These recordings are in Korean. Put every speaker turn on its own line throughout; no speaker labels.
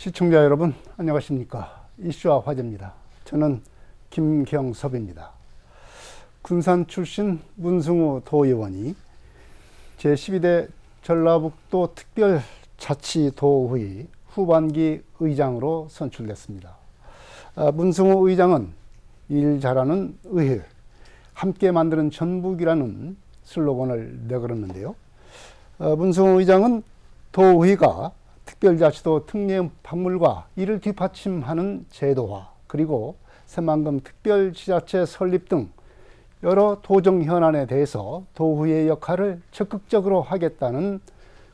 시청자 여러분 안녕하십니까. 이슈와 화제입니다. 저는 김경섭입니다. 군산 출신 문승우 도의원이 제12대 전라북도 특별자치도의회 후반기 의장으로 선출됐습니다. 문승우 의장은 일 잘하는 의회, 함께 만드는 전북이라는 슬로건을 내걸었는데요. 문승우 의장은 도의회가 특별자치도 특례 판물과 이를 뒷받침하는 제도화, 그리고 새만금 특별지자체 설립 등 여러 도정 현안에 대해서 도의회의 역할을 적극적으로 하겠다는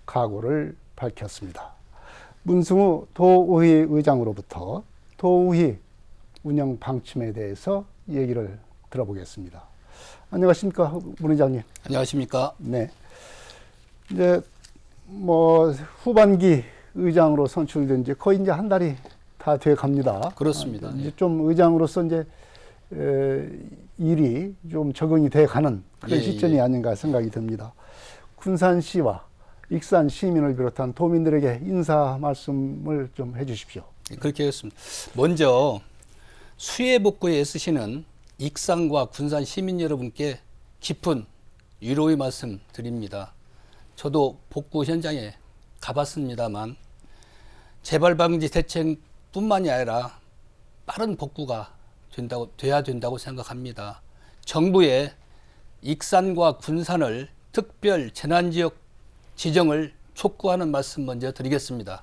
각오를 밝혔습니다. 문승우 도의회 의장으로부터 도의회 운영 방침에 대해서 얘기를 들어보겠습니다. 안녕하십니까, 문 의장님.
안녕하십니까.
네. 이제 후반기 의장으로 선출된 지 거의 이제 한 달이 다 돼 갑니다.
그렇습니다.
이제 좀 의장으로서 이제 일이 좀 적응이 돼 가는 그런 시점이 아닌가 생각이 듭니다. 군산시와 익산 시민을 비롯한 도민들에게 인사 말씀을 좀 해주십시오.
그렇게 하겠습니다. 먼저 수해 복구에 애쓰시는 익산과 군산 시민 여러분께 깊은 위로의 말씀 드립니다. 저도 복구 현장에 가봤습니다만 재발 방지 대책뿐만이 아니라 빠른 복구가 돼야 된다고 생각합니다. 정부의 익산과 군산을 특별 재난지역 지정을 촉구하는 말씀 먼저 드리겠습니다.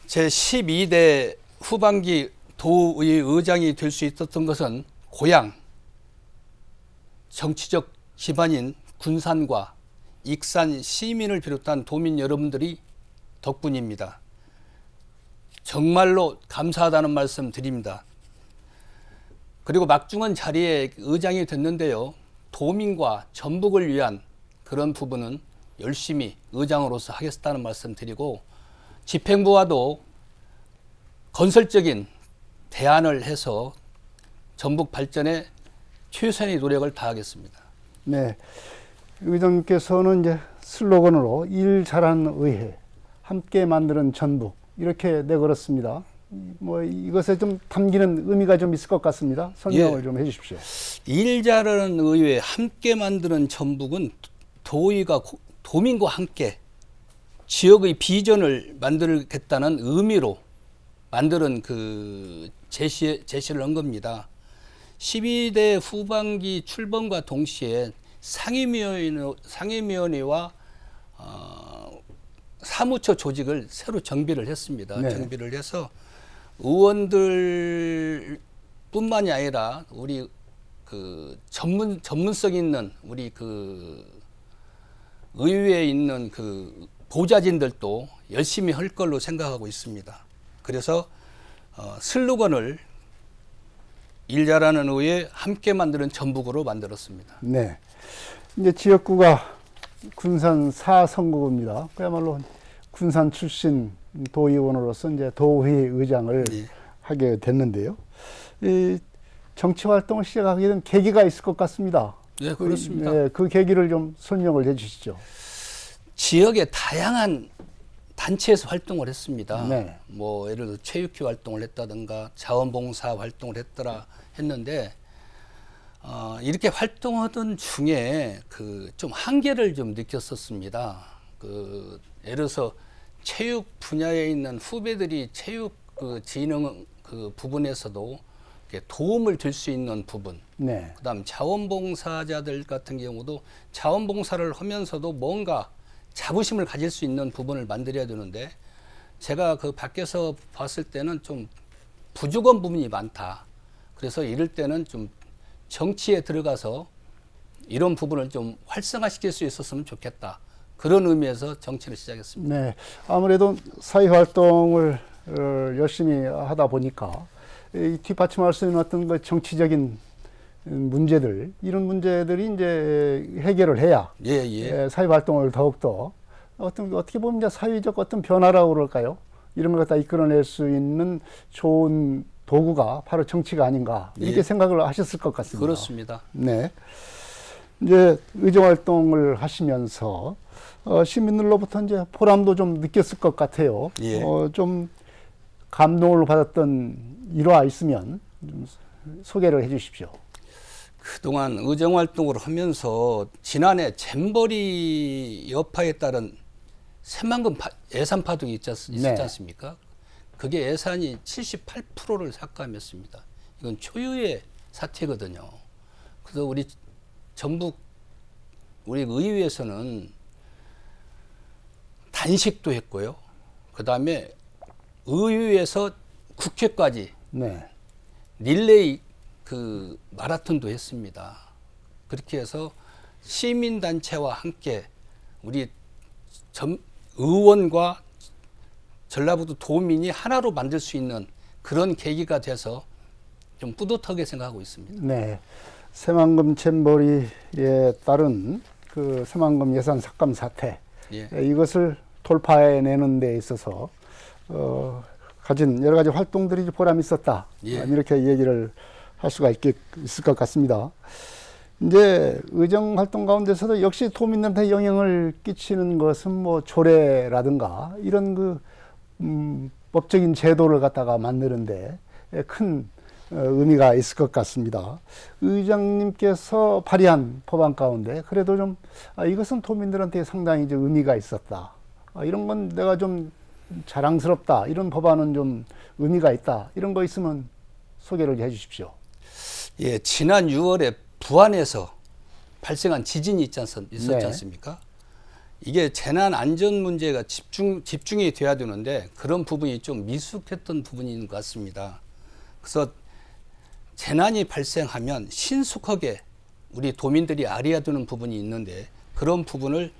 제12대 후반기 도의회 의장이 될 수 있었던 것은 고향, 정치적 기반인 군산과 익산 시민을 비롯한 도민 여러분들이 덕분입니다. 정말로 감사하다는 말씀 드립니다. 그리고 막중한 자리에 의장이 됐는데요. 도민과 전북을 위한 그런 부분은 열심히 의장으로서 하겠다는 말씀 드리고, 집행부와도 건설적인 대안을 해서 전북 발전에 최선의 노력을 다하겠습니다.
네. 의장님께서는 이제 슬로건으로 일 잘하는 의회, 함께 만드는 전북 이렇게 내걸었습니다. 이것에 좀 담기는 의미가 좀 있을 것 같습니다. 설명을 좀 해주십시오.
일 잘하는 의회, 함께 만드는 전북은 도의가 도민과 함께 지역의 비전을 만들겠다는 의미로 만드는 그 제시를 한 겁니다. 12대 후반기 출범과 동시에 상임위원회와 사무처 조직을 새로 정비를 했습니다. 네. 정비를 해서 의원들뿐만이 아니라 우리 그 전문성 있는 우리 그 의회에 있는 그 보좌진들도 열심히 할 걸로 생각하고 있습니다. 그래서 슬로건을 일 잘하는 의회, 함께 만드는 전북으로 만들었습니다.
네. 이제 지역구가 군산 4선거구입니다. 그야말로 군산 출신 도의원으로서 이제 도의회 의장을 하게 됐는데요. 이 정치 활동을 시작하게 된 계기가 있을 것 같습니다.
네, 그렇습니다.
그 계기를 좀 설명을 해 주시죠.
지역의 다양한 단체에서 활동을 했습니다.
네.
예를 들어 체육회 활동을 했다든가 자원봉사 활동을 했는데 이렇게 활동하던 중에 좀 한계를 좀 느꼈었습니다. 예를 들어서 체육 분야에 있는 후배들이 체육 진흥 부분에서도 도움을 줄 수 있는 부분.
네.
그다음 자원봉사자들 같은 경우도 자원봉사를 하면서도 뭔가 자부심을 가질 수 있는 부분을 만들어야 되는데, 제가 밖에서 봤을 때는 좀 부족한 부분이 많다. 그래서 이럴 때는 좀 정치에 들어가서 이런 부분을 좀 활성화시킬 수 있었으면 좋겠다. 그런 의미에서 정치를 시작했습니다.
네. 아무래도 사회활동을 열심히 하다 보니까 이 뒷받침할 수 있는 어떤 그 정치적인 문제들, 이런 문제들이 이제 해결을 해야 사회활동을 더욱더 어떻게 보면 이제 사회적 어떤 변화라고 그럴까요? 이런 걸 갖다 이끌어낼 수 있는 좋은 도구가 바로 정치가 아닌가, 이렇게 생각을 하셨을 것 같습니다.
그렇습니다.
네. 이제 의정 활동을 하시면서 시민들로부터 이제 보람도 좀 느꼈을 것 같아요.
예.
좀 감동을 받았던 일화 있으면 좀 소개를 해주십시오.
그동안 의정 활동을 하면서 지난해 잼버리 여파에 따른 새만금 예산 파동이 있었지
네.
않습니까? 그게 예산이 78%를 삭감했습니다. 이건 초유의 사태거든요. 그래서 우리 전북 우리 의회에서는 단식도 했고요. 그 다음에 의회에서 국회까지
네.
릴레이 그 마라톤도 했습니다. 그렇게 해서 시민단체와 함께 우리 의원과 전라북도 도민이 하나로 만들 수 있는 그런 계기가 돼서 좀 뿌듯하게 생각하고 있습니다.
네. 새만금 잼버리에 따른 그 새만금 예산 삭감 사태,
예.
이것을 돌파해내는 데 있어서 가진 여러 가지 활동들이 보람이 있었다.
예.
이렇게 얘기를 할 수가 있을 것 같습니다. 이제 의정 활동 가운데서도 역시 도민들한테 영향을 끼치는 것은 뭐 조례라든가 이런 그 법적인 제도를 갖다가 만드는데 큰 의미가 있을 것 같습니다. 의장님께서 발의한 법안 가운데 그래도 좀 이것은 도민들한테 상당히 좀 의미가 있었다. 이런 건 내가 좀 자랑스럽다. 이런 법안은 좀 의미가 있다. 이런 거 있으면 소개를 해 주십시오.
예, 지난 6월에 부안에서 발생한 지진이 있었지
네.
않습니까? 이게 재난 안전 문제가 집중이 돼야 되는데 그런 부분이 좀 미숙했던 부분이 있는 것 같습니다. 그래서 재난이 발생하면 신속하게 우리 도민들이 알아야 되는 부분이 있는데 그런 부분을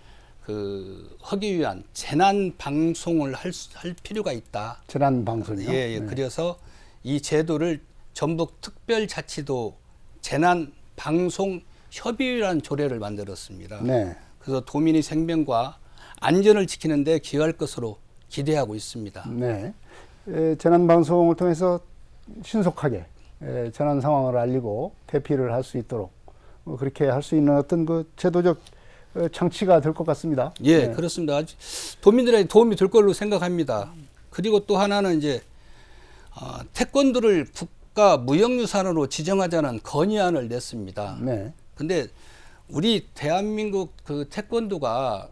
하기 위한 재난 방송을 할 필요가 있다.
재난 방송이요.
예, 예.
네.
그래서 이 제도를 전북 특별자치도 재난 방송 협의회라는 조례를 만들었습니다.
네.
그래서 도민의 생명과 안전을 지키는 데 기여할 것으로 기대하고 있습니다.
네. 재난 방송을 통해서 신속하게 재난 상황을 알리고 대피를 할 수 있도록 그렇게 할 수 있는 어떤 그 제도적 장치가 될 것 같습니다.
예,
네.
그렇습니다. 아주 도민들에게 도움이 될 걸로 생각합니다. 그리고 또 하나는 이제 태권도를 국가 무형유산으로 지정하자는 건의안을 냈습니다.
네.
근데 우리 대한민국 그 태권도가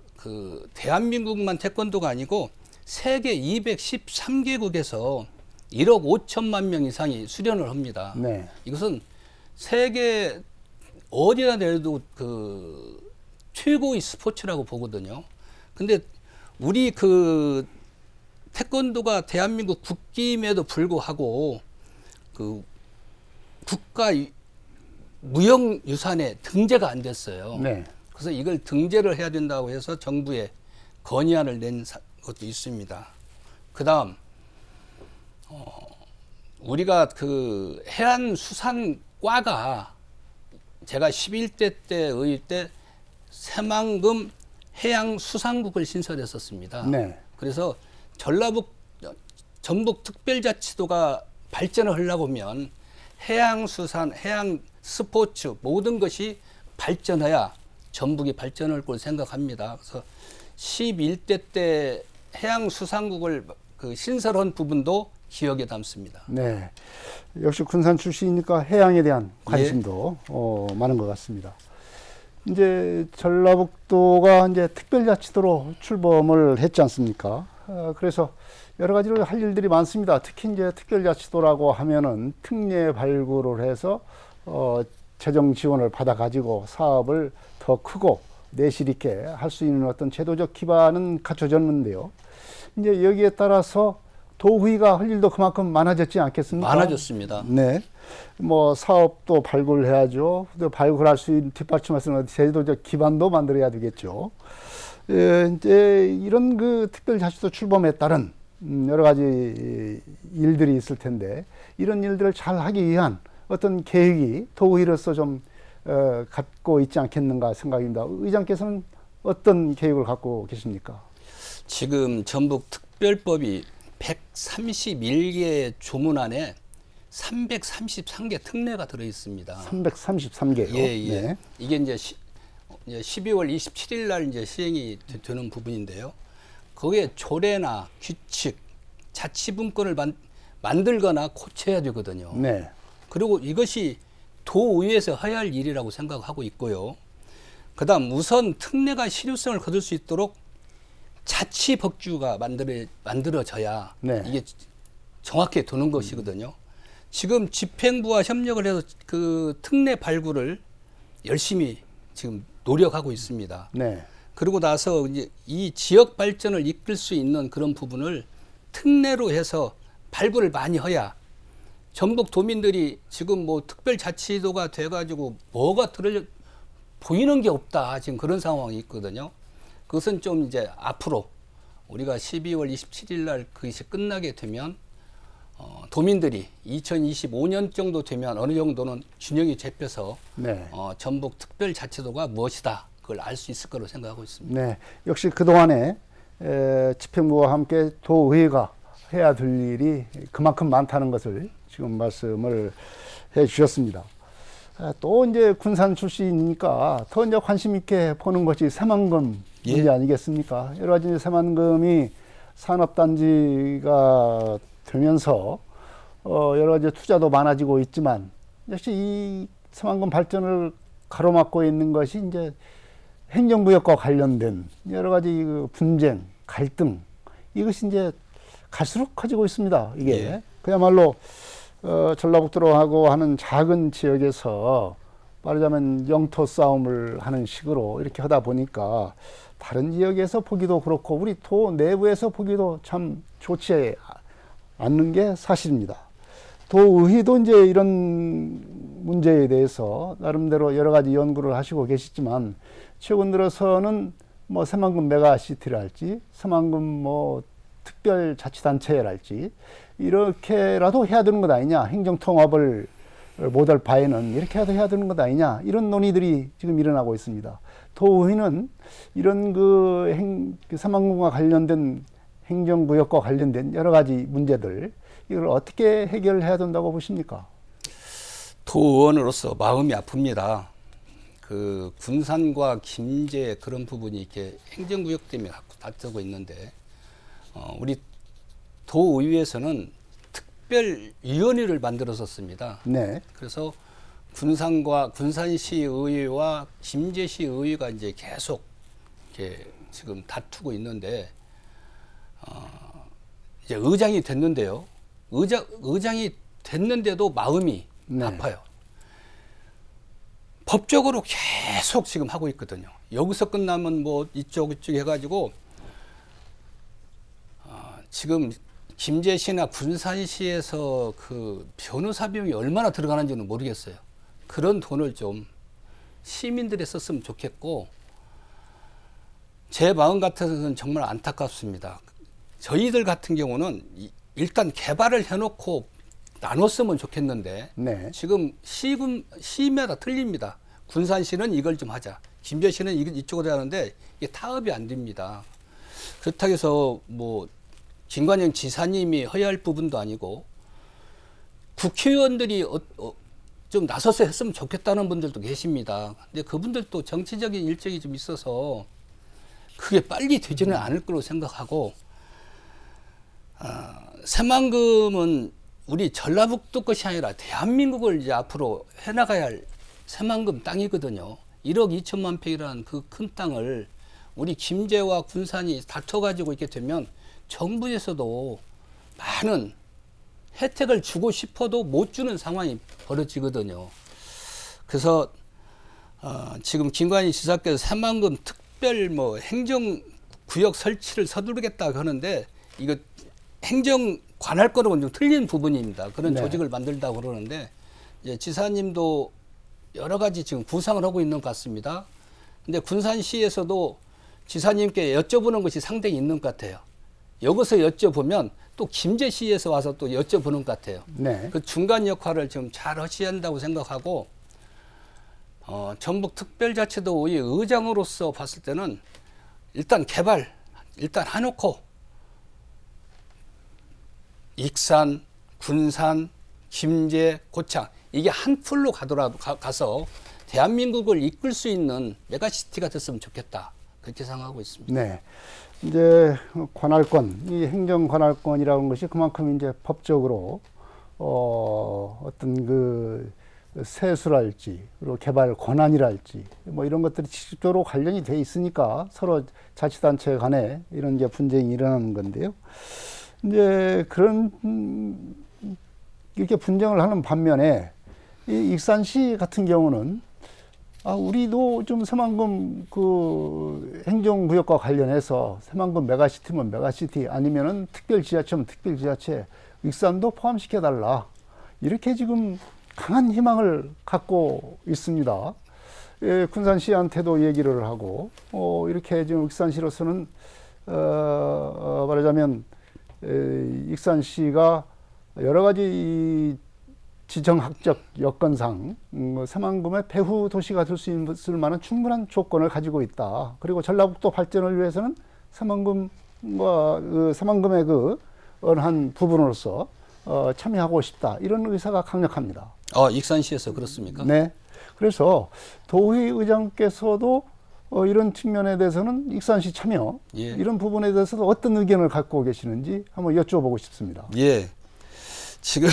대한민국만 태권도가 아니고 세계 213개국에서 1억 5천만 명 이상이 수련을 합니다.
네.
이것은 세계 어디나 내도 최고의 스포츠라고 보거든요. 근데 우리 태권도가 대한민국 국기임에도 불구하고 국가 무형유산에 등재가 안 됐어요.
네.
그래서 이걸 등재를 해야 된다고 해서 정부에 건의안을 낸 것도 있습니다. 그다음 우리가 해안수산과가 제가 11대 때 의회 때 새만금 해양수산국을 신설했었습니다.
네.
그래서 전북 특별자치도가 발전을 하려고 하면 해양수산, 해양 스포츠 모든 것이 발전해야 전북이 발전할 걸 생각합니다. 그래서 11대 때 해양수산국을 신설한 부분도 기억에 담습니다.
네. 역시 군산 출신이니까 해양에 대한 관심도 많은 것 같습니다. 이제 전라북도가 이제 특별자치도로 출범을 했지 않습니까? 그래서 여러 가지로 할 일들이 많습니다. 특히 이제 특별자치도라고 하면은 특례 발굴을 해서 재정 지원을 받아 가지고 사업을 더 크고 내실 있게 할 수 있는 어떤 제도적 기반은 갖춰졌는데요. 이제 여기에 따라서 도의가 할 일도 그만큼 많아졌지 않겠습니까?
많아졌습니다.
네. 뭐 사업도 발굴해야죠. 또 발굴할 수 있는 뒷받침할 수 있는 제도적 기반도 만들어야 되겠죠. 이제 이런 특별자치도 출범에 따른 여러 가지 일들이 있을 텐데 이런 일들을 잘 하기 위한 어떤 계획이 도의로서 좀 갖고 있지 않겠는가 생각입니다. 의장께서는 어떤 계획을 갖고 계십니까?
지금 전북 특별법이 131개 조문 안에 333개 특례가 들어 있습니다.
333개요.
예, 예.
네.
이게 이제 이제 12월 27일 날 이제 시행이 되는 부분인데요. 거기에 조례나 규칙, 자치분권을 만들거나 고쳐야 되거든요.
네.
그리고 이것이 도의회에서 해야 할 일이라고 생각하고 있고요. 그다음 우선 특례가 실효성을 거둘 수 있도록 자치법규가 만들어져야
네.
이게 정확히 도는 것이거든요. 지금 집행부와 협력을 해서 그 특례 발굴을 열심히 지금 노력하고 있습니다.
네.
그리고 나서 이제 이 지역 발전을 이끌 수 있는 그런 부분을 특례로 해서 발굴을 많이 해야 전북 도민들이 지금 뭐 특별자치도가 돼가지고 뭐가 보이는 게 없다. 지금 그런 상황이 있거든요. 그것은 좀 이제 앞으로 우리가 12월 27일 날 그것이 끝나게 되면 도민들이 2025년 정도 되면 어느 정도는 균형이 잡혀서
네.
전북 특별자치도가 무엇이다. 그걸 알 수 있을 거로 생각하고 있습니다.
네. 역시 그동안에 집행부와 함께 도의회가 해야 될 일이 그만큼 많다는 것을 지금 말씀을 해 주셨습니다. 또 이제 군산 출신이니까 더 이제 관심 있게 보는 것이 새만금 문제
예.
아니겠습니까? 여러 가지 이제 새만금이 산업단지가 되면서 여러 가지 투자도 많아지고 있지만 역시 이 새만금 발전을 가로막고 있는 것이 이제 행정구역과 관련된 여러 가지 그 분쟁, 갈등 이것이 이제 갈수록 커지고 있습니다. 이게
예.
그야말로 전라북도하고 하는 작은 지역에서 말하자면 영토 싸움을 하는 식으로 이렇게 하다 보니까 다른 지역에서 보기도 그렇고 우리 도 내부에서 보기도 참 좋지 않는 게 사실입니다. 도의회도 이제 이런 문제에 대해서 나름대로 여러 가지 연구를 하시고 계시지만 최근 들어서는 뭐 새만금 메가시티랄지 새만금 뭐 특별자치단체랄지 이렇게라도 해야 되는 것 아니냐, 행정통합을 못할 바에는 이렇게라도 해야 되는 것 아니냐, 이런 논의들이 지금 일어나고 있습니다. 도의회는 이런 그 새만금과 관련된 행정구역과 관련된 여러 가지 문제들 이걸 어떻게 해결해야 된다고 보십니까?
도의원으로서 마음이 아픕니다. 그 군산과 김제 그런 부분이 이렇게 행정구역 때문에 다투고 있는데 우리 도의회에서는 특별위원회를 만들었었습니다.
네.
그래서 군산시 의회와 김제시 의회가 이제 계속 이렇게 지금 다투고 있는데 이제 의장이 됐는데요. 의장이 됐는데도 마음이
네.
아파요. 법적으로 계속 지금 하고 있거든요. 여기서 끝나면 뭐 이쪽 해가지고 지금 김제시나 군산시에서 그 변호사 비용이 얼마나 들어가는지는 모르겠어요. 그런 돈을 좀 시민들이 썼으면 좋겠고 제 마음 같아서는 정말 안타깝습니다. 저희들 같은 경우는 일단 개발을 해놓고 나눴으면 좋겠는데
네.
지금 시마다 틀립니다. 군산시는 이걸 좀 하자. 김제시는 이쪽으로 하는데 이게 타협이 안 됩니다. 그렇다고 해서 뭐 김관영 지사님이 해야 할 부분도 아니고 국회의원들이 좀 나서서 했으면 좋겠다는 분들도 계십니다. 근데 그분들도 정치적인 일정이 좀 있어서 그게 빨리 되지는 않을 거로 생각하고 새만금은 우리 전라북도 것이 아니라 대한민국을 이제 앞으로 해나가야 할 새만금 땅이거든요. 1억 2천만 평이라는 그 큰 땅을 우리 김제와 군산이 다퉈가지고 있게 되면 정부에서도 많은 혜택을 주고 싶어도 못 주는 상황이 벌어지거든요. 그래서 지금 김관희 지사께서 새만금 특별 뭐 행정구역 설치를 서두르겠다고 하는데 이거 행정 관할 거로는 좀 틀린 부분입니다. 그런
네.
조직을 만들다고 그러는데 이제 지사님도 여러 가지 지금 구상을 하고 있는 것 같습니다. 근데 군산시에서도 지사님께 여쭤보는 것이 상당히 있는 것 같아요. 여기서 여쭤보면 또 김제시에서 와서 또 여쭤보는 것 같아요.
네.
그 중간 역할을 좀 잘 하셔야 한다고 생각하고 전북 특별자치도의 의장으로서 봤을 때는 일단 개발 일단 해놓고 익산, 군산, 김제, 고창 이게 한 풀로 가더라도 가서 대한민국을 이끌 수 있는 메가시티가 됐으면 좋겠다. 그렇게 생각하고 있습니다.
네. 이제 관할권, 이 행정 관할권이라는 것이 그만큼 이제 법적으로 어떤 그 세수랄지 그리고 개발 권한이랄지 뭐 이런 것들이 직접적으로 관련이 돼 있으니까 서로 자치단체 간에 이런 이제 분쟁이 일어나는 건데요. 이제 그런 이렇게 분쟁을 하는 반면에 이 익산시 같은 경우는 우리도 좀 새만금 그 행정구역과 관련해서 새만금 메가시티면 메가시티 아니면은 특별지자체면 특별지자체 익산도 포함시켜달라. 이렇게 지금 강한 희망을 갖고 있습니다. 예, 군산시한테도 얘기를 하고, 이렇게 지금 익산시로서는, 말하자면, 익산시가 여러 가지 이 지정학적 여건상 새만금의 배후 도시가 될 수 있을 만한 충분한 조건을 가지고 있다. 그리고 전라북도 발전을 위해서는 새만금과 새만금의 그 한 부분으로서 참여하고 싶다. 이런 의사가 강력합니다.
익산시에서 그렇습니까?
네. 그래서 도의회장께서도 이런 측면에 대해서는 익산시 참여
예.
이런 부분에 대해서도 어떤 의견을 갖고 계시는지 한번 여쭤보고 싶습니다.
예. 지금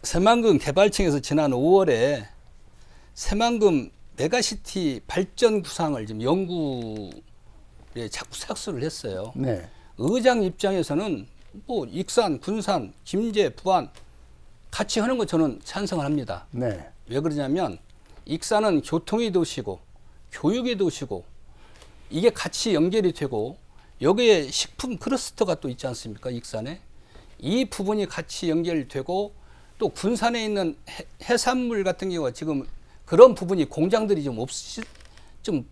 새만금 개발청에서 지난 5월에 새만금 메가시티 발전 구상을 지금 연구에 자꾸 착수를 했어요.
네.
의장 입장에서는 뭐 익산, 군산, 김제, 부안 같이 하는 거 저는 찬성을 합니다.
네.
왜 그러냐면 익산은 교통의 도시고 교육의 도시고 이게 같이 연결이 되고 여기에 식품 클러스터가 또 있지 않습니까? 익산에. 이 부분이 같이 연결되고 또 군산에 있는 해산물 같은 경우가 지금 그런 부분이 공장들이 좀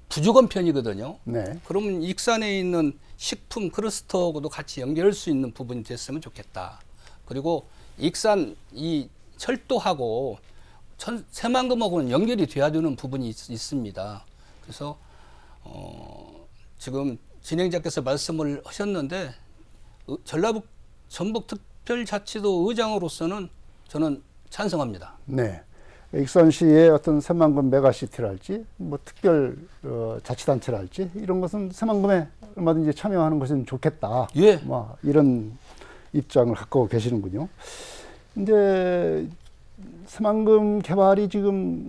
부족한 편이거든요.
네.
그러면 익산에 있는 식품 클러스터하고도 같이 연결할 수 있는 부분이 됐으면 좋겠다. 그리고 익산 이 철도하고 새만금하고는 연결이 돼야 되는 부분이 있습니다. 그래서 지금 진행자께서 말씀을 하셨는데 전북특별자치도 의장으로서는 저는 찬성합니다.
네. 익산시의 어떤 새만금 메가시티랄지 뭐 특별 자치단체랄지 이런 것은 새만금에 얼마든지 참여하는 것은 좋겠다.
예.
뭐 이런 입장을 갖고 계시는군요. 이제 새만금 개발이 지금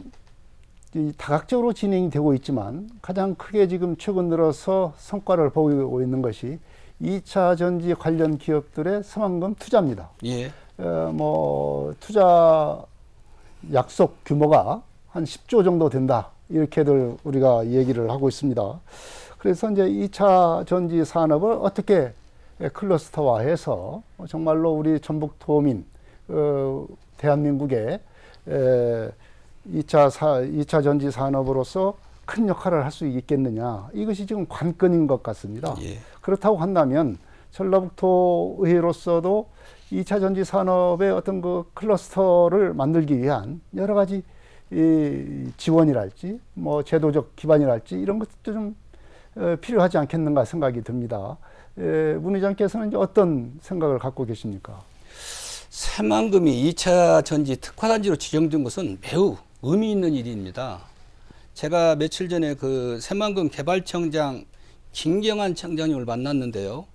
다각적으로 진행이 되고 있지만 가장 크게 지금 최근 들어서 성과를 보이고 있는 것이 2차 전지 관련 기업들의 새만금 투자입니다.
예.
뭐 투자 약속 규모가 한 10조 정도 된다. 이렇게들 우리가 얘기를 하고 있습니다. 그래서 이제 2차 전지 산업을 어떻게 클러스터화해서 정말로 우리 전북도민, 대한민국의 2차 전지 산업으로서 큰 역할을 할 수 있겠느냐. 이것이 지금 관건인 것 같습니다.
예.
그렇다고 한다면 전라북도의회로서도 2차 전지 산업의 어떤 그 클러스터를 만들기 위한 여러 가지 이 지원이랄지 뭐 제도적 기반이랄지 이런 것도 좀 필요하지 않겠는가 생각이 듭니다. 문 의장께서는 이제 어떤 생각을 갖고 계십니까?
새만금이 2차 전지 특화단지로 지정된 것은 매우 의미 있는 일입니다. 제가 며칠 전에 그 새만금 개발청장 김경환 청장님을 만났는데요.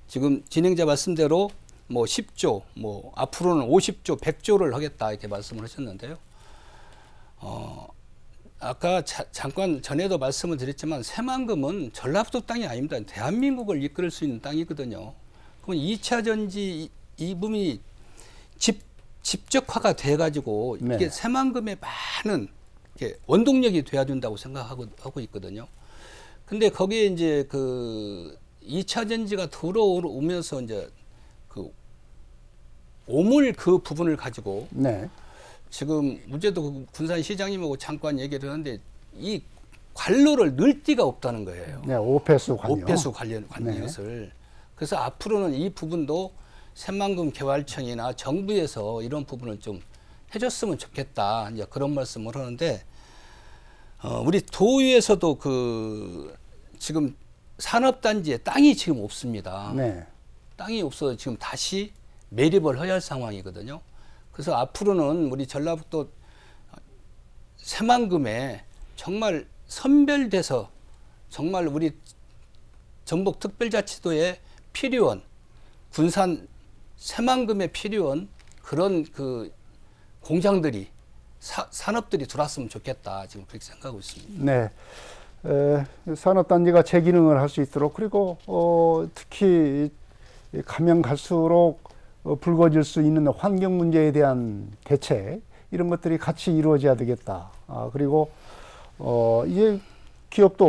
지금 진행자 말씀대로 뭐 10조, 뭐 앞으로는 50조, 100조를 하겠다 이렇게 말씀을 하셨는데요. 아까 잠깐 전에도 말씀을 드렸지만 새만금은 전라북도 땅이 아닙니다. 대한민국을 이끌 수 있는 땅이거든요. 그럼 2차 전지 이 부분이 집적화가 돼가지고
네.
이게 새만금에 많은 이렇게 원동력이 돼야 된다고 생각하고 있거든요. 근데 거기에 이제 그 2차 전지가 들어오면서 이제 그 오물 그 부분을 가지고
네.
지금 문제도 군산시장님하고 잠깐 얘기를 하는데 이 관로를 넣을 데가 없다는 거예요.
네, 오폐수 관요.
오폐수 관련
네.
것을. 그래서 앞으로는 이 부분도 새만금 개발청이나 정부에서 이런 부분을 좀 해줬으면 좋겠다. 이제 그런 말씀을 하는데 우리 도의에서도 그 지금 산업단지에 땅이 지금 없습니다.
네.
땅이 없어서 지금 다시 매립을 해야 할 상황이거든요. 그래서 앞으로는 우리 전라북도 새만금에 정말 선별돼서 정말 우리 전북특별자치도에 필요한 군산 새만금에 필요한 그런 그 공장들이 산업들이 들어왔으면 좋겠다 지금 그렇게 생각하고 있습니다.
네. 산업단지가 제 기능을 할 수 있도록 그리고 특히 가면 갈수록 불거질 수 있는 환경 문제에 대한 대책 이런 것들이 같이 이루어져야 되겠다. 그리고 이제 기업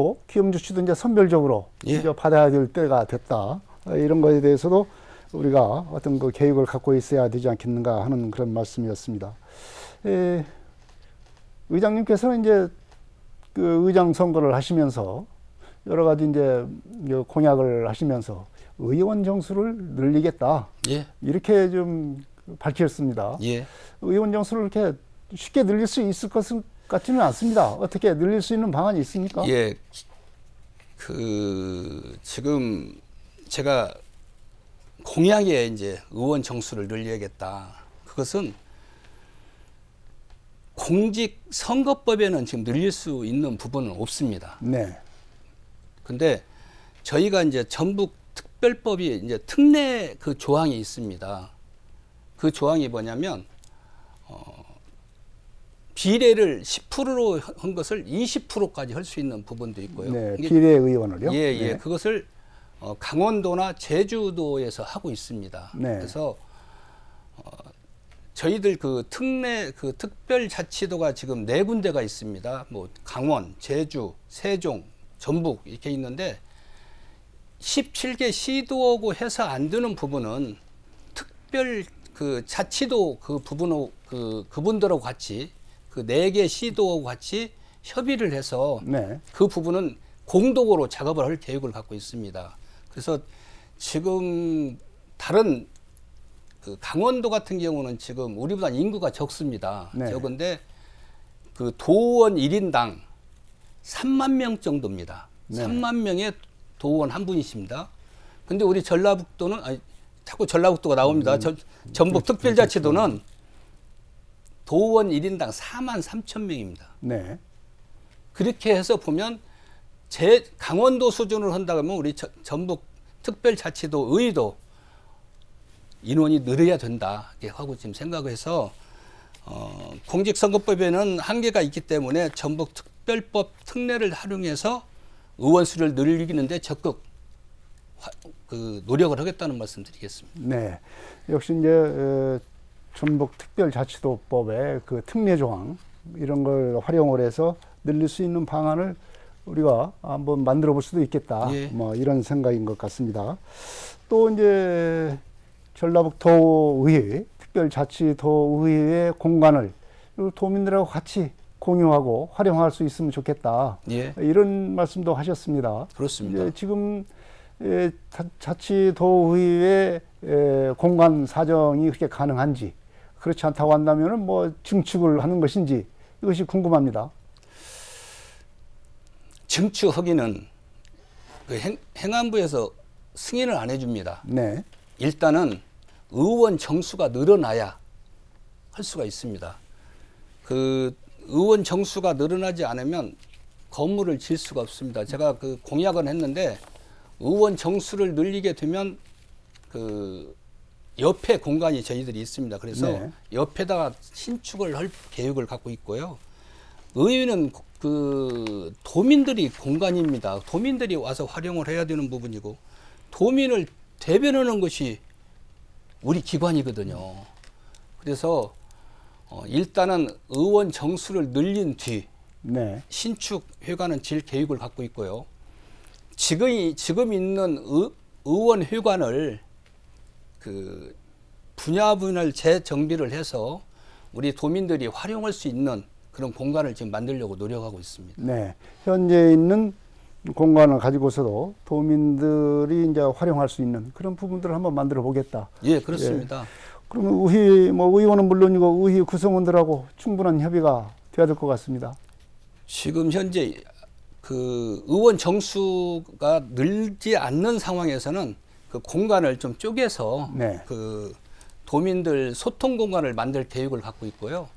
주치도 이제 선별적으로
예.
이제 받아야 될 때가 됐다. 이런 거에 대해서도 우리가 어떤 그 계획을 갖고 있어야 되지 않겠는가 하는 그런 말씀이었습니다. 의장님께서는 이제 그 의장 선거를 하시면서 여러 가지 이제 공약을 하시면서 의원 정수를 늘리겠다.
예.
이렇게 좀 밝혔습니다.
예.
의원 정수를 이렇게 쉽게 늘릴 수 있을 것 같지는 않습니다. 어떻게 늘릴 수 있는 방안이 있습니까?
예. 지금 제가 공약에 이제 의원 정수를 늘려야겠다. 그것은 공직선거법에는 지금 늘릴 수 있는 부분은 없습니다.
네.
근데 저희가 이제 전북특별법이 이제 특례 그 조항이 있습니다. 그 조항이 뭐냐면 비례를 10%로 한 것을 20%까지 할 수 있는 부분도 있고요.
네.
이게
비례 의원을요?
예, 예.
네.
그것을 강원도나 제주도에서 하고 있습니다.
네.
그래서 저희들 그 특별자치도가 지금 4군데가 있습니다. 뭐 강원, 제주, 세종, 전북 이렇게 있는데 17개 시도하고 해서 안 되는 부분은 특별 그 자치도 그 부분하고 그분들하고 같이 그 4개 시도하고 같이 협의를 해서
네.
그 부분은 공동으로 작업을 할 계획을 갖고 있습니다. 그래서 지금 다른 그 강원도 같은 경우는 지금 우리보다 인구가 적습니다.
네.
적은데 그 도원 1인당 3만 명 정도입니다.
네.
3만 명의 도원 한 분이십니다. 근데 우리 전라북도는 자꾸 전라북도가 나옵니다. 전북 특별자치도는 도원 1인당 4만 3천 명입니다.
네.
그렇게 해서 보면 강원도 수준으로 한다고 하면 우리 전북 특별자치도 의도 인원이 늘어야 된다 이렇게 하고 지금 생각해서 공직선거법에는 한계가 있기 때문에 전북 특별법 특례를 활용해서 의원 수를 늘리는데 적극 노력을 하겠다는 말씀드리겠습니다.
네. 역시 이제 전북 특별자치도법의 그 특례 조항 이런 걸 활용을 해서 늘릴 수 있는 방안을 우리가 한번 만들어 볼 수도 있겠다.
예.
뭐 이런 생각인 것 같습니다. 또 이제 전라북도의회, 특별자치도의회의 공간을 도민들하고 같이 공유하고 활용할 수 있으면 좋겠다.
예.
이런 말씀도 하셨습니다.
그렇습니다.
이제 지금 자치도의회 공간 사정이 그렇게 가능한지 그렇지 않다고 한다면은 뭐 증축을 하는 것인지 이것이 궁금합니다.
증축하기는 그 행안부에서 승인을 안 해줍니다.
네.
일단은 의원 정수가 늘어나야 할 수가 있습니다. 그 의원 정수가 늘어나지 않으면 건물을 질 수가 없습니다. 제가 그 공약은 했는데 의원 정수를 늘리게 되면 그 옆에 공간이 저희들이 있습니다. 그래서
네.
옆에다가 신축을 할 계획을 갖고 있고요. 의회는 그 도민들이 공간입니다. 도민들이 와서 활용을 해야 되는 부분이고 도민을 대변하는 것이 우리 기관이거든요. 그래서 일단은 의원 정수를 늘린 뒤
네.
신축 회관은 질 계획을 갖고 있고요. 지금 있는 의원 회관을 그 분야를 재정비를 해서 우리 도민들이 활용할 수 있는 그런 공간을 지금 만들려고 노력하고 있습니다.
네. 현재 있는 공간을 가지고서도 도민들이 이제 활용할 수 있는 그런 부분들을 한번 만들어 보겠다.
예, 그렇습니다.
그러면 의원은 물론이고 의회 구성원들하고 충분한 협의가 돼야 될 것 같습니다.
지금 현재 그 의원 정수가 늘지 않는 상황에서는 그 공간을 좀 쪼개서
네.
그 도민들 소통 공간을 만들 계획을 갖고 있고요.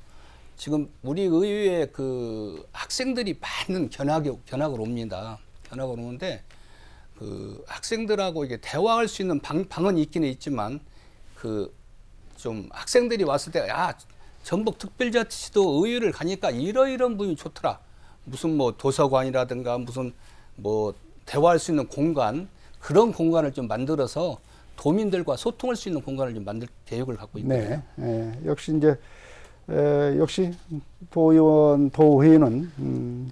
지금 우리 의회에 그 학생들이 많은 견학을 옵니다. 견학을 오는데 그 학생들하고 이게 대화할 수 있는 방은 있기는 있지만 그 좀 학생들이 왔을 때 전북 특별자치도 의회를 가니까 이런 부분이 좋더라. 무슨 뭐 도서관이라든가 무슨 뭐 대화할 수 있는 공간, 그런 공간을 좀 만들어서 도민들과 소통할 수 있는 공간을 좀 만들 계획을 갖고 있거든요.
네, 역시 이제 역시 도의회는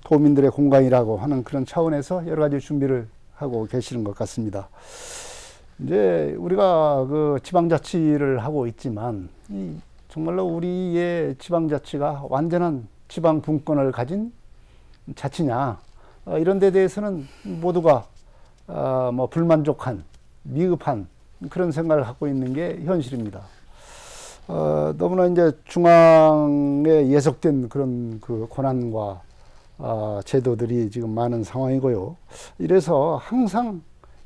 도민들의 공간이라고 하는 그런 차원에서 여러 가지 준비를 하고 계시는 것 같습니다. 이제 우리가 그 지방자치를 하고 있지만 정말로 우리의 지방자치가 완전한 지방 분권을 가진 자치냐, 이런 데 대해서는 모두가 뭐 불만족한, 미흡한 그런 생각을 갖고 있는 게 현실입니다. 너무나 이제 중앙에 예속된 그런 그 권한과 제도들이 지금 많은 상황이고요. 이래서 항상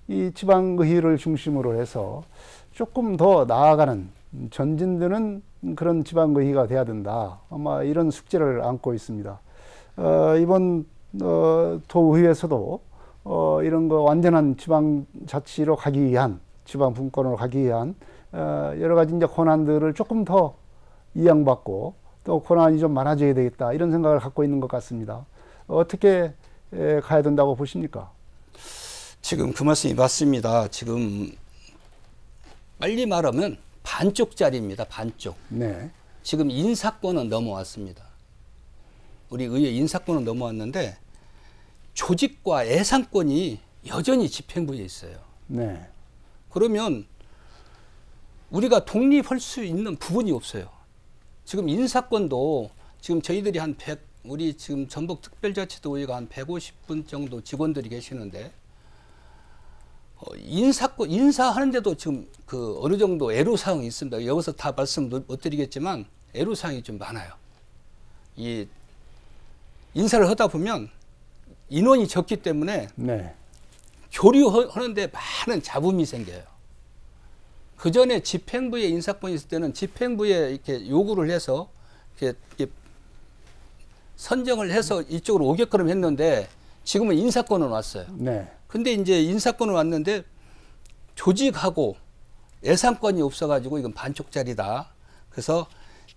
이 지방의회를 중심으로 해서 조금 더 나아가는, 전진되는 그런 지방의회가 돼야 된다. 아마 이런 숙제를 안고 있습니다. 이번 도의회에서도 이런 거 완전한 지방자치로 가기 위한, 지방 분권으로 가기 위한 여러 가지 이제 권한들을 조금 더 이양받고 또 권한이 좀 많아져야 되겠다, 이런 생각을 갖고 있는 것 같습니다. 어떻게 가야 된다고 보십니까?
지금 그 말씀이 맞습니다. 지금 빨리 말하면 반쪽짜리입니다. 반쪽.
네.
지금 인사권은 넘어왔습니다. 우리 의회 인사권은 넘어왔는데 조직과 예산권이 여전히 집행부에 있어요.
네.
그러면 우리가 독립할 수 있는 부분이 없어요. 지금 인사권도 지금 저희들이 우리 지금 전북 특별자치도의회가 한 150분 정도 직원들이 계시는데 인사하는데도 지금 그 어느 정도 애로사항이 있습니다. 여기서 다 말씀 못 드리겠지만 애로사항이 좀 많아요. 이 인사를 하다 보면 인원이 적기 때문에
네.
교류하는데 많은 잡음이 생겨요. 그 전에 집행부에 인사권이 있을 때는 집행부에 이렇게 요구를 해서 이렇게 선정을 해서 이쪽으로 오게끔 했는데 지금은 인사권은 왔어요.
네.
근데 이제 인사권은 왔는데 조직하고 예산권이 없어가지고 이건 반쪽짜리다. 그래서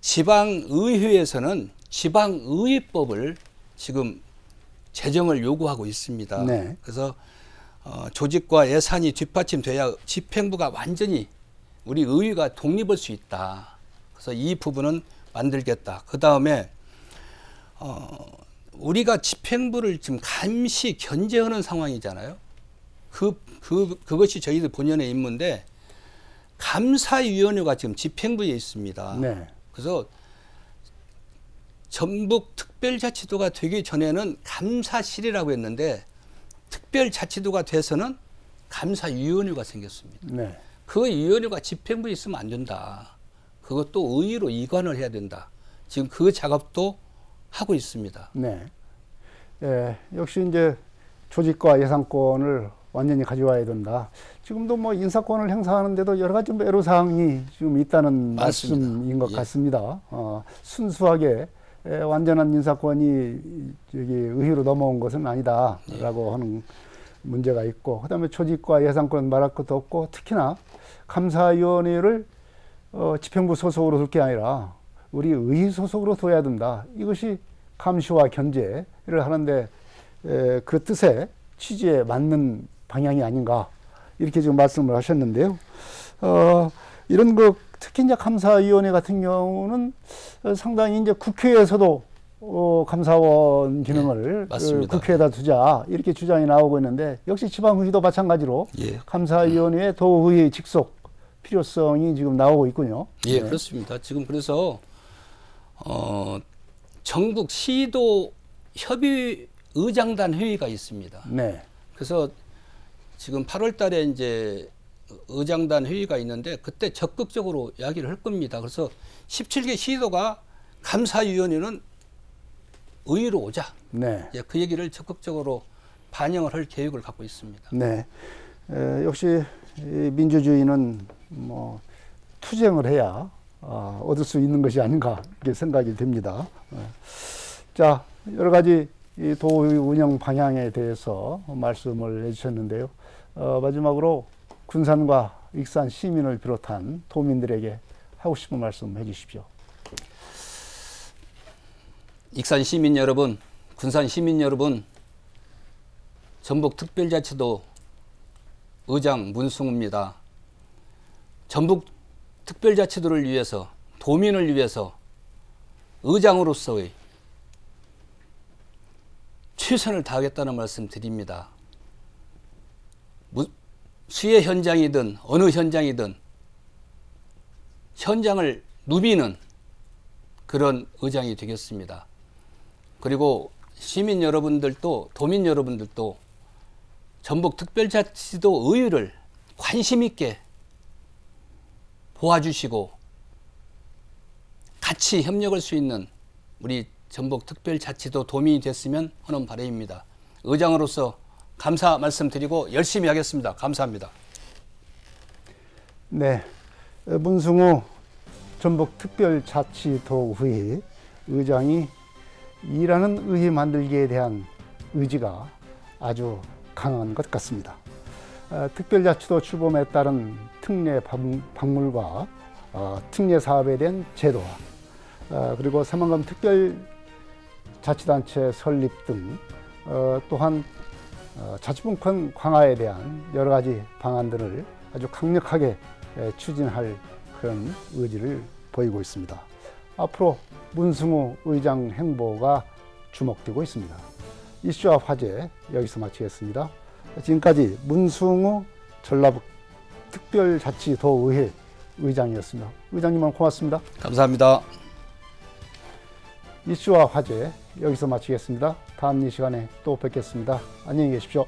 지방의회에서는 지방의회법을 지금 제정을 요구하고 있습니다.
네.
그래서 조직과 예산이 뒷받침돼야 집행부가 완전히 우리 의회가 독립할 수 있다. 그래서 이 부분은 만들겠다. 그 다음에 우리가 집행부를 지금 감시 견제하는 상황이잖아요. 그것이 저희들 본연의 임무인데 감사위원회가 지금 집행부에 있습니다.
네.
그래서 전북 특별자치도가 되기 전에는 감사실이라고 했는데 특별자치도가 돼서는 감사위원회가 생겼습니다.
네.
그 위원회가 집행부에 있으면 안 된다. 그것도 의의로 이관을 해야 된다. 지금 그 작업도 하고 있습니다.
네. 예, 역시 이제 조직과 예산권을 완전히 가져와야 된다. 지금도 뭐 인사권을 행사하는데도 여러 가지 애로사항이 지금 있다는
맞습니다.
말씀인 것
예.
같습니다. 순수하게 완전한 인사권이 저기 의회로 넘어온 것은 아니다라고 하는 문제가 있고, 그다음에 조직과 예산권 말할 것도 없고, 특히나 감사위원회를 집행부 소속으로 둘 게 아니라 우리 의회 소속으로 둬야 된다. 이것이 감시와 견제를 하는데 그 뜻에 취지에 맞는 방향이 아닌가, 이렇게 지금 말씀을 하셨는데요. 이런 거 특히 이제 감사위원회 같은 경우는 상당히 이제 국회에서도 감사원 기능을 국회에다 두자, 이렇게 주장이 나오고 있는데, 역시 지방의회도 마찬가지로 감사위원회의 도의회 직속 필요성이 지금 나오고 있군요.
예, 그렇습니다. 지금 그래서 전국 시도 협의 의장단 회의가 있습니다.
네.
그래서 지금 8월 달에 이제 의장단 회의가 있는데 그때 적극적으로 이야기를 할 겁니다. 그래서 17개 시도가 감사위원회는 의의로 오자.
네.
예, 그 얘기를 적극적으로 반영을 할 계획을 갖고 있습니다.
네. 역시 이 민주주의는 뭐 투쟁을 해야 얻을 수 있는 것이 아닌가, 이렇게 생각이 됩니다. 자, 여러 가지 이 도의 운영 방향에 대해서 말씀을 해주셨는데요. 마지막으로 군산과 익산 시민을 비롯한 도민들에게 하고 싶은 말씀 해주십시오.
익산 시민 여러분, 군산 시민 여러분, 전북특별자치도 의장 문승우입니다. 전북특별자치도를 위해서, 도민을 위해서 의장으로서의 최선을 다하겠다는 말씀 드립니다. 수해 현장이든 어느 현장이든 현장을 누비는 그런 의장이 되겠습니다. 그리고 시민 여러분들도 도민 여러분들도 전북특별자치도 의회를 관심 있게 도와주시고 같이 협력할 수 있는 우리 전북특별자치도 도민이 됐으면 하는 바람입니다. 의장으로서 감사 말씀드리고 열심히 하겠습니다. 감사합니다.
네, 문승우 전북특별자치도의회 의장이 일하는 의회 만들기에 대한 의지가 아주 강한 것 같습니다. 특별자치도 출범에 따른 특례 박물과 특례 사업에 대한 제도화, 그리고 새만금 특별자치단체 설립 등 또한 자치분권 강화에 대한 여러 가지 방안들을 아주 강력하게 추진할 그런 의지를 보이고 있습니다. 앞으로 문승우 의장 행보가 주목되고 있습니다. 이슈와 화제 여기서 마치겠습니다. 지금까지 문승우 전라북 특별자치도의회 의장이었습니다. 의장님은 고맙습니다.
감사합니다.
이슈와 화제 여기서 마치겠습니다. 다음 이 시간에 또 뵙겠습니다. 안녕히 계십시오.